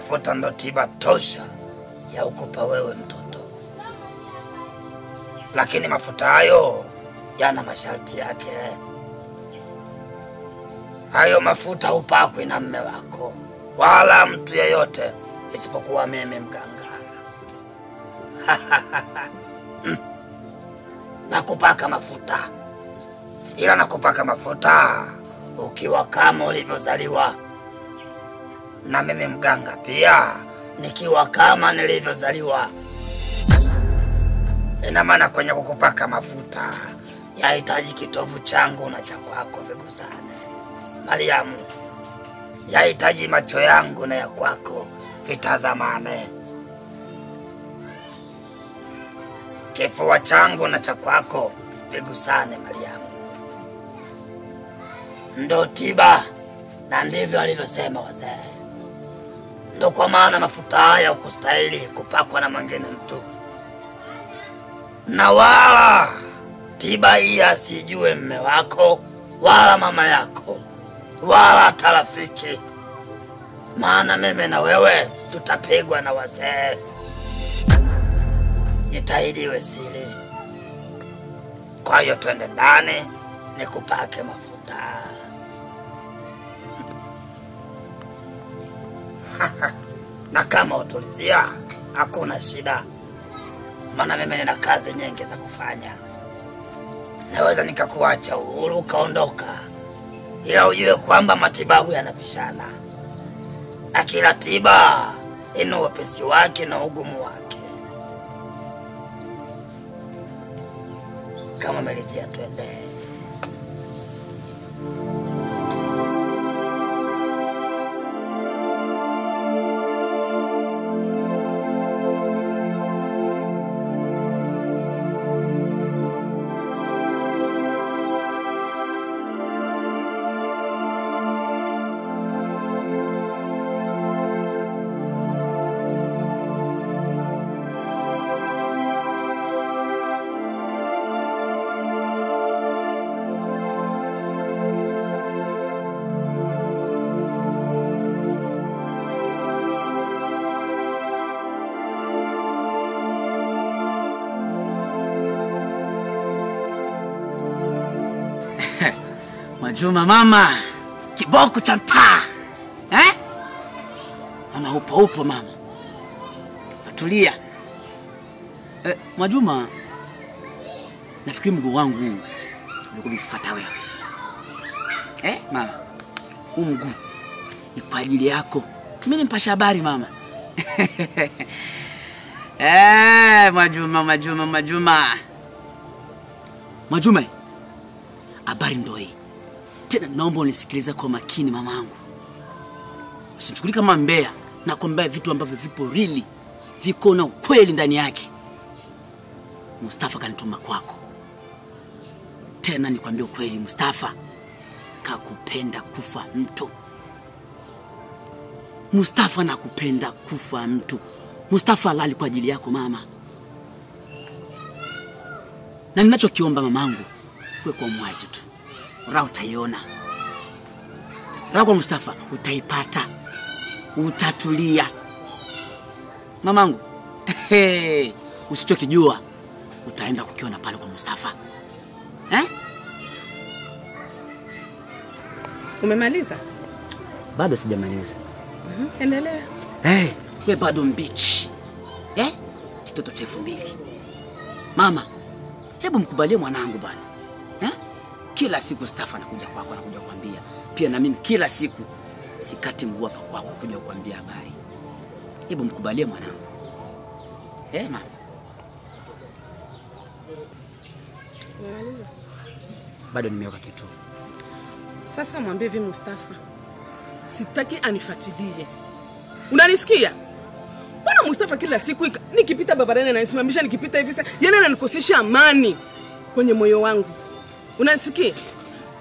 mafuta ndo tiba tosha ya ukupa wewe mtoto. Lakini mafuta hayo yana masharti yake. Hayo mafuta upakwe na mume wako, wala mtu yeyote isipokuwa mimi mganga. Nakupaka mafuta, ila nakupaka mafuta ukiwa kama ulivyozaliwa, na mimi mganga pia nikiwa kama nilivyozaliwa. Ina maana kwenye kukupaka mafuta yahitaji kitovu changu na cha kwako vigusane. Mariamu, yahitaji macho yangu na ya kwako vitazamane. Kifua changu na cha kwako vigusane, Mariamu. Ndo tiba, na ndivyo alivyosema wazee. Ndo kwa maana mafuta haya ukustahili kupakwa na mwingine mtu. Na wala tiba hii asijue mume wako, wala mama yako, wala hata rafiki. Maana mimi na wewe tutapigwa na wazee. Jitahidiwe siri. Kwa hiyo twende ndani nikupake mafuta. Na kama utulizia hakuna shida, maana mimi nina kazi nyingi za kufanya. Naweza nikakuacha uhuru ukaondoka, ila ujue kwamba matibabu yanapishana, na kila tiba ina wepesi wake na ugumu wake. Kama melizia, twende. Mwajuma mama, kiboko cha mtaa. Mama upo mama. Atulia. Mwajuma, nafikiri mguu wangu ndio kufuata wewe. Mama, huu mguu ni kwa ajili yako. Mimi nimpasha habari mama. Mwajuma, habari ndio hii. Tena naomba unisikilize kwa makini mamangu. Usinichukulie kama mbea, na kwambia vitu ambavyo vipo really, viko na ukweli ndani yake. Mustafa kanituma kwako. Tena nikwambie ukweli, Mustafa kakupenda kufa mtu. Mustafa nakupenda kufa mtu. Mustafa halali kwa ajili yako mama. Na ninachokiomba mamangu, wewe kwa mwazi tu. Raha utaiona. Raha kwa Mustafa utaipata. Utatulia. Mamangu, usichokijua utaenda kukiona pale kwa Mustafa. Umemaliza? Bado sijamaliza. Endelea. We bado mbichi. Kitoto cha 2000. Mama, hebu mkubalie mwanangu bana. Kila siku Mustafa anakuja kwako, anakuja kukwambia. Pia na mimi kila siku sikati mguu hapa kwako kuja kukwambia habari. Hebu mkubalie mwanangu. Mama. Umemaliza? Bado nimeweka kitu. Sasa mwambie hivi Mustafa, sitaki anifuatilie. Unanisikia? Bwana Mustafa kila siku nikipita barabarani ananisimamisha, nikipita hivi sasa yeye ananikosesha amani kwenye moyo wangu. Unanisikia?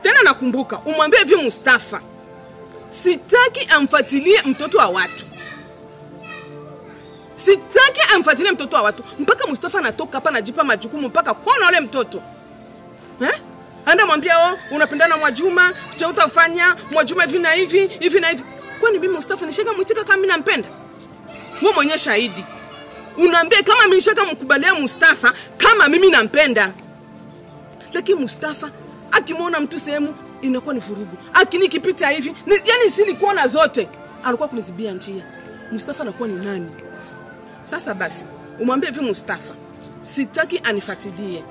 Tena nakumbuka umwambie hivi Mustafa, sitaki amfuatilie mtoto wa watu. Sitaki amfuatilie mtoto wa watu mpaka Mustafa anatoka hapa anajipa majukumu mpaka kuona yule mtoto. Anda mwambia unapendana Mwajuma, cha utafanya Mwajuma hivi na hivi, hivi na hivi. Kwani mimi Mustafa nishaka mwitika kama mimi nampenda? Wewe mwenye shahidi. Unaambia kama mimi nishaka mkubalia Mustafa kama mimi nampenda. Lakini Mustafa akimwona mtu sehemu inakuwa ni vurugu. Akinikipita hivi, yani silikuwa na zote. Alikuwa kunizibia njia. Mustafa anakuwa ni nani? Sasa basi, umwambie hivi Mustafa, sitaki anifuatilie.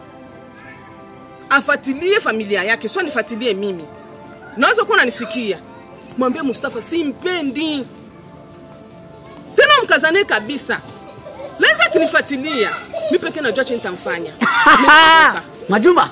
Afuatilie familia yake, sio anifuatilie mimi. Naweza kuwa unanisikia. Mwambie Mustafa simpendi. Tena mkazane kabisa. Leza kinifuatilia. Mimi pekee najua chenye nitamfanya. Majuma.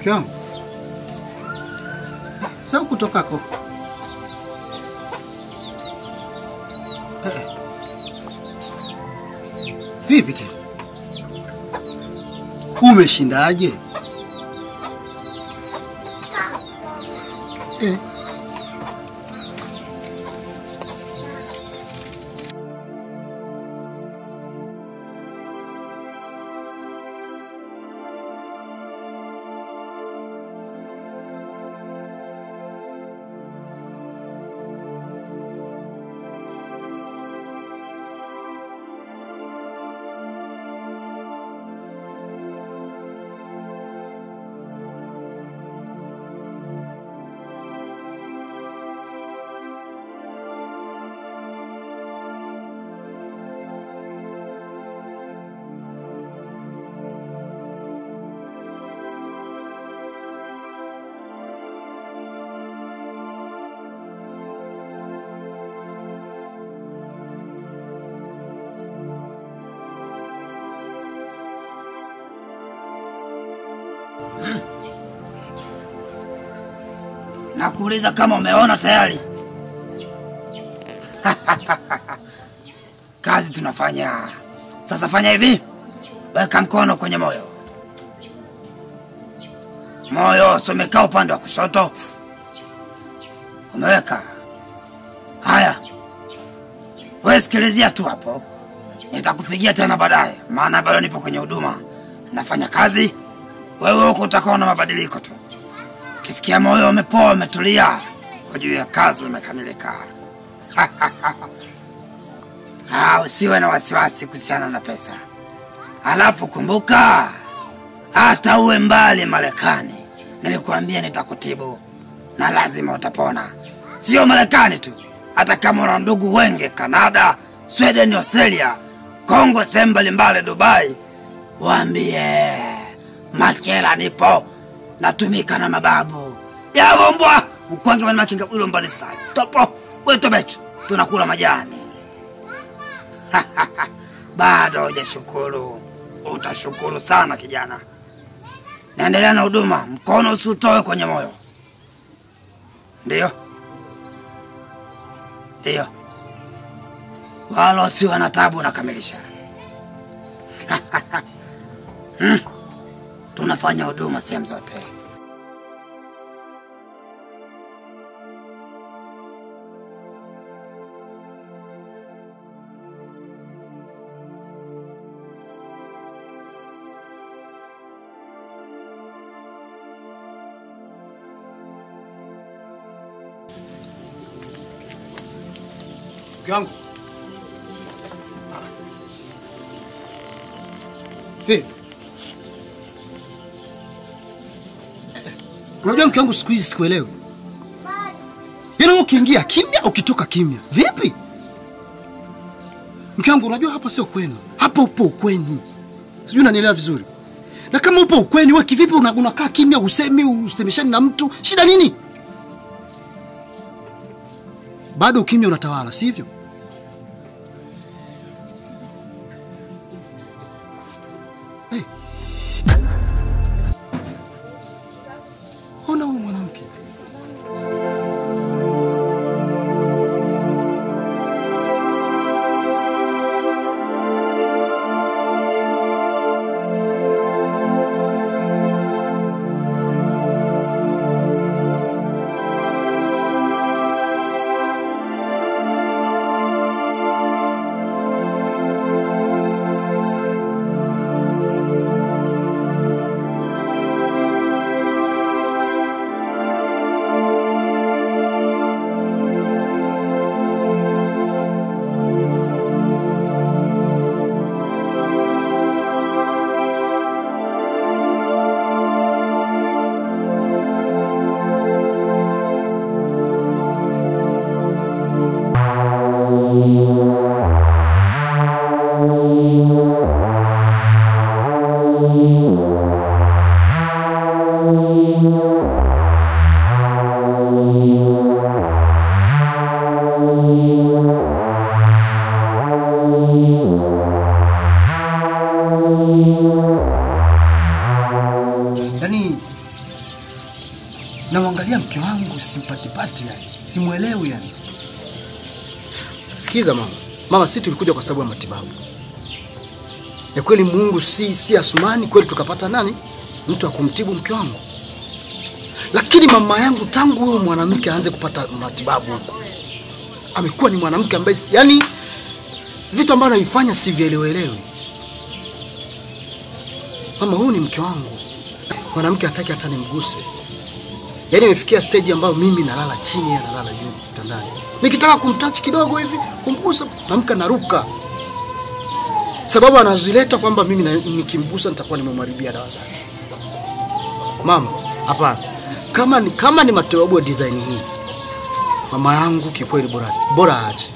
Kion. Sasa kutokako. Vipi tena? Umeshindaje? Nakuuliza kama umeona tayari. Kazi tunafanya. Sasa fanya hivi. Weka mkono kwenye moyo. Moyo umekaa upande wa kushoto. Umeweka. Haya. Wewe sikilizia tu hapo. Nitakupigia tena baadaye, maana bado nipo kwenye huduma. Nafanya kazi. Wewe huko utaona mabadiliko tu. Kisikia moyo umepoa umetulia, ujue kazi imekamilika. Usiwe na wasiwasi kuhusiana na pesa. Alafu kumbuka, hata uwe mbali Marekani, nilikuambia nitakutibu na lazima utapona. Sio Marekani tu, hata kama una ndugu wengi Canada, Sweden, Australia, Kongo, sehemu mbalimbali, Dubai, waambie Makela nipo. Natumika na mababu. Ya bombwa, mkwange mani makinga ulo mbali sana. Topo, weto bechu, tunakula majani. Bado hujashukuru. Utashukuru sana kijana. Naendelea na huduma, mkono usutoe kwenye moyo. Ndio? Ndio. Wala usiwe na tabu nakamilisha. Tunafanya huduma sehemu zote. Gangu. Vipi? Unajua mke wangu siku hizi sikuelewi. Yaani ukiingia kimya, ukitoka kimya. Vipi? Mke wangu unajua hapa sio kwenu. Hapa upo ukweni. Sijui unanielewa vizuri. Na kama upo ukweni wewe kivipi unakaa kimya usemeshani na mtu? Shida nini? Bado ukimya unatawala, sivyo? Hey. Ona huyu mwanamke. Yaani naangalia mke wangu simpatipati yani. Simuelewi yani. Sikiza mama. Mama sisi tulikuja kwa sababu ya matibabu. Ya kweli Mungu si Asumani kweli tukapata nani? Mtu akumtibu mke wangu. Lakini mama yangu tangu huyo mwanamke aanze kupata matibabu huko. Amekuwa ni mwanamke ambaye yani vitu ambavyo anavifanya sivielewelewi. Mama huyu ni mke wangu. Mwanamke hataki hata nimguse. Yaani imefikia stage ambayo mimi nalala chini yeye analala juu kitandani. Nikitaka kumtouch kidogo hivi, kumgusa, namka naruka. Sababu anazileta kwamba mimi nikimgusa nitakuwa nimemharibia dawa zake. Mama, hapana. Kama ni matibabu ya design hii. Mama yangu kikweli bora aache.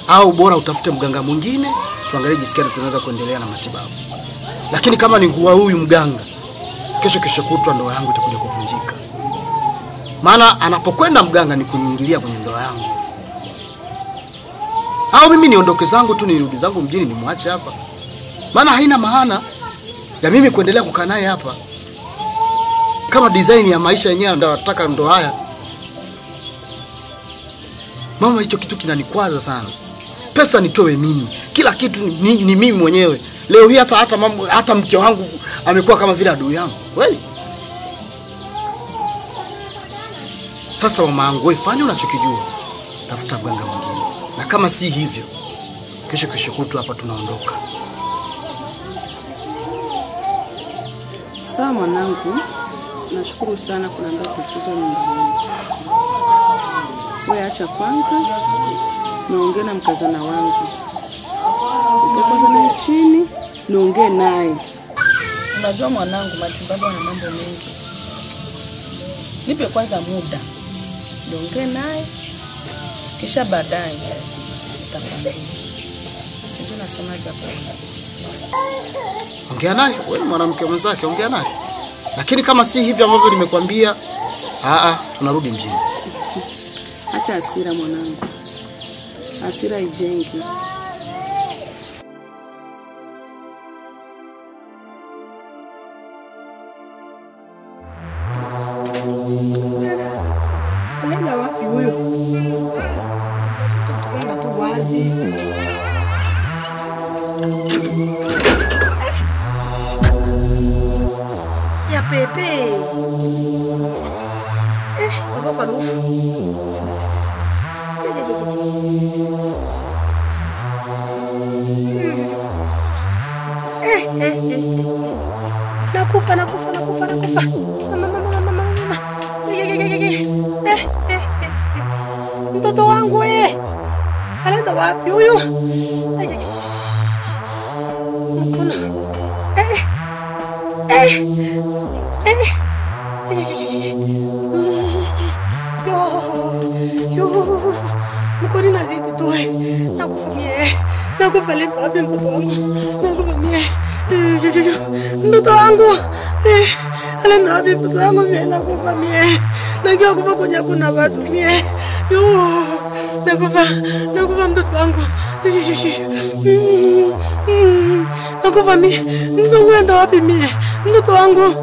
Au bora utafute mganga mwingine tuangalie jinsi gani tunaweza kuendelea na matibabu. Lakini kama ni kwa huyu mganga, kesho kutwa ndoa yangu itakuja kuvunjika. Maana anapokwenda mganga ni kuniingilia kwenye ndoa yangu. Au mimi niondoke zangu tu nirudi zangu mjini nimwache hapa. Maana haina maana ya mimi kuendelea kukaa naye hapa. Kama design ya maisha yenyewe ndio nataka ndo haya. Mama hicho kitu kinanikwaza sana. Pesa nitoe mimi. Kila kitu ni mimi mwenyewe. Leo hii hata mke wangu amekuwa kama vile adui yangu. Wewe. Sasa mama yangu wewe fanya unachokijua. Tafuta mganga mwingine. Na kama si hivyo, kesho kutwa hapa tunaondoka. Sawa mwanangu. Nashukuru sana kunaandaa tatizo nyumbani. Wewe acha kwanza naongea na mkazana wangu. Nitakoza naye chini niongee naye. Unajua mwanangu matibabu na mambo mengi. Nipe kwanza muda. Niongee naye kisha baadaye nitafanya. Sijui nasemaje hapo. Ongea naye, wewe mwanamke mwenzake ongea naye. Lakini kama si hivi ambavyo nimekwambia, tunarudi mjini. Acha hasira mwanangu. Hasira ijengi. Anaenda wapi huyo? Sitakwenda tu wazi. Ya pepe. Baba kwa rufu. Nakufa. Mama. Mtoto wangu anaenda wapi huyu? Mbona? Yo, mkoni nazidi tu. Nakufa mie. Nakufa leo wapi mtoto wangu? Nakufa mie. Mtoto wangu. Alenda wapi mtoto wangu mie? Nakufa mie. Najua kufa kwenye kuna watu mie. Yo, nakufa mtoto wangu. Nakufa mie. Mtoto wangu enda wapi mie? Mtoto wangu.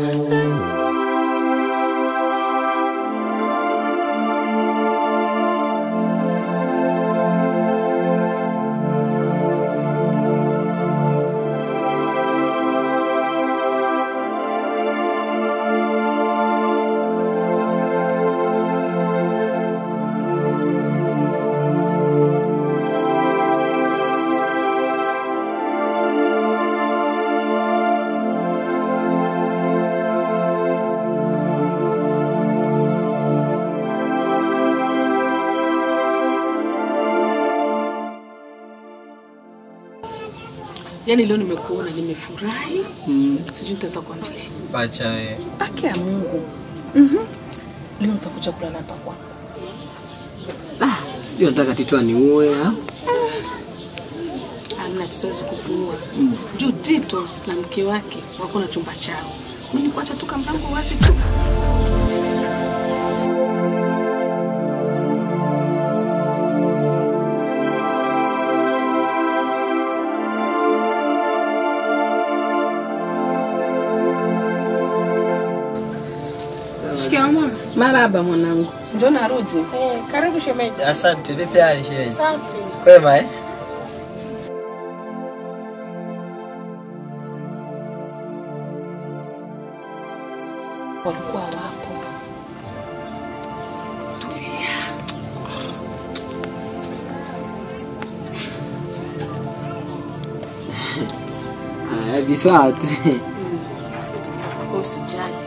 Yaani leo nimekuona nimefurahi. Sijui nitaweza kuambia. Bacha Haki ya Mungu. Leo utakuja kulala hapa kwangu. sijui nataka Tito aniue. Hamna Tito kupumua. Juu Tito na mke wake wako na chumba chao. Mimi nikuacha tu mlango wazi tu. Sikia mama. Maraba mwanangu. Njoo narudi. Karibu shemeji. Asante, vipi hali shemeji? Safi. Kwema Walikuwa wapo. Tulia. Hadi sawa tu. Usijali.